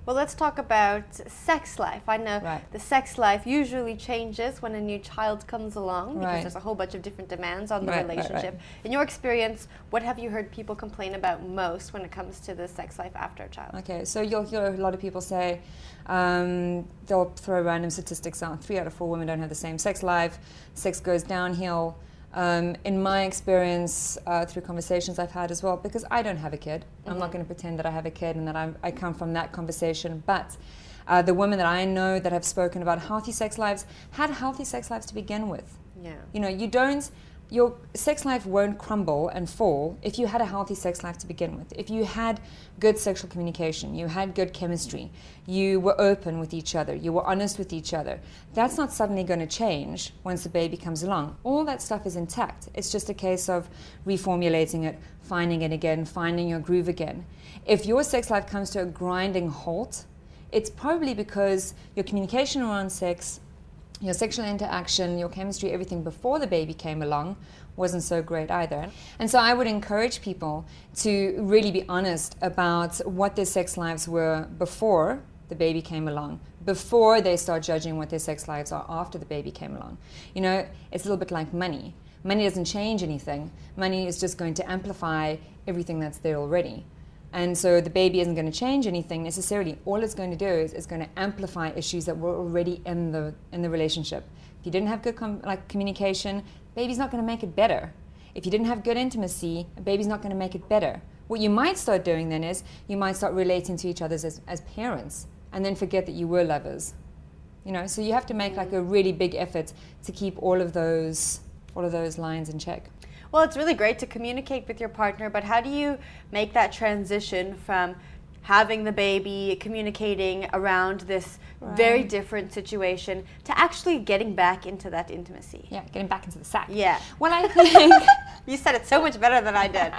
Well, let's talk about sex life. I know the sex life usually changes when a new child comes along because there's a whole bunch of different demands on the relationship. In your experience, what have you heard people complain about most when it comes to the sex life after a child? Okay, so you'll hear a lot of people say, they'll throw random statistics out. 3 out of 4 women don't have the same sex life. Sex goes downhill. In my experience, through conversations I've had as well, because I don't have a kid, I'm not going to pretend that I have a kid and that I come from that conversation, but the women that I know that have spoken about healthy sex lives had healthy sex lives to begin with. Yeah. You know, your sex life won't crumble and fall if you had a healthy sex life to begin with. If you had good sexual communication, you had good chemistry, you were open with each other, you were honest with each other, that's not suddenly going to change once the baby comes along. All that stuff is intact. It's just a case of reformulating it, finding it again, finding your groove again. If your sex life comes to a grinding halt, it's probably because your communication around sex, your sexual interaction, your chemistry, everything before the baby came along wasn't so great either. And so I would encourage people to really be honest about what their sex lives were before the baby came along, before they start judging what their sex lives are after the baby came along. You know, it's a little bit like money. Money doesn't change anything. Money is just going to amplify everything that's there already. And so the baby isn't going to change anything necessarily. All it's going to do is it's going to amplify issues that were already in the relationship. If you didn't have good communication, baby's not going to make it better. If you didn't have good intimacy, a baby's not going to make it better. What you might start doing then is you might start relating to each other as parents and then forget that you were lovers. You know, so you have to make like a really big effort to keep all of those lines in check. Well, it's really great to communicate with your partner, but how do you make that transition from having the baby, communicating around this very different situation, to actually getting back into that intimacy? Yeah, getting back into the sack. Yeah. Well, I think... You said it so much better than I did.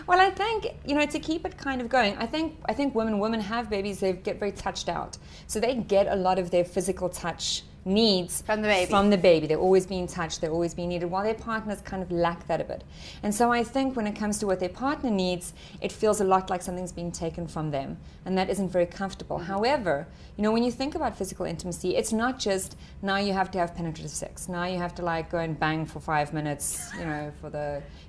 Well, I think, you know, to keep it kind of going, I think women have babies, they get very touched out. So they get a lot of their physical touch needs from the baby. They're always being touched, they're always being needed, while their partners kind of lack that a bit. And so I think when it comes to what their partner needs, it feels a lot like something's being taken from them, and that isn't very comfortable. However, you know, when you think about physical intimacy, it's not just now you have to have penetrative sex, now you have to like go and bang for 5 minutes, you know,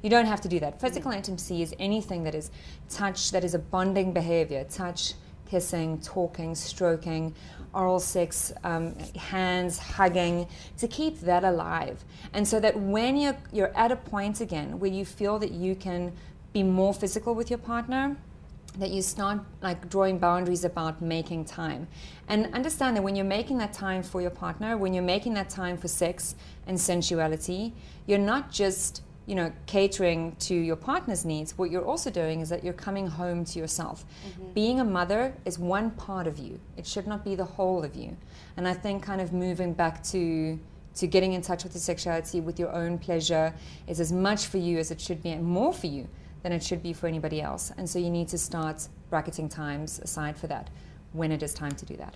you don't have to do that. Physical intimacy is anything that is touch, that is a bonding behavior, touch, kissing, talking, stroking, oral sex, hands, hugging, to keep that alive. And so that when you're at a point again where you feel that you can be more physical with your partner, that you start like drawing boundaries about making time. And understand that when you're making that time for your partner, when you're making that time for sex and sensuality, you're not just, you know, catering to your partner's needs. What you're also doing is that you're coming home to yourself. Being a mother is one part of you. It should not be the whole of you. And I think kind of moving back to getting in touch with your sexuality, with your own pleasure, is as much for you as it should be, and more for you than it should be for anybody else. And so you need to start bracketing times aside for that when it is time to do that.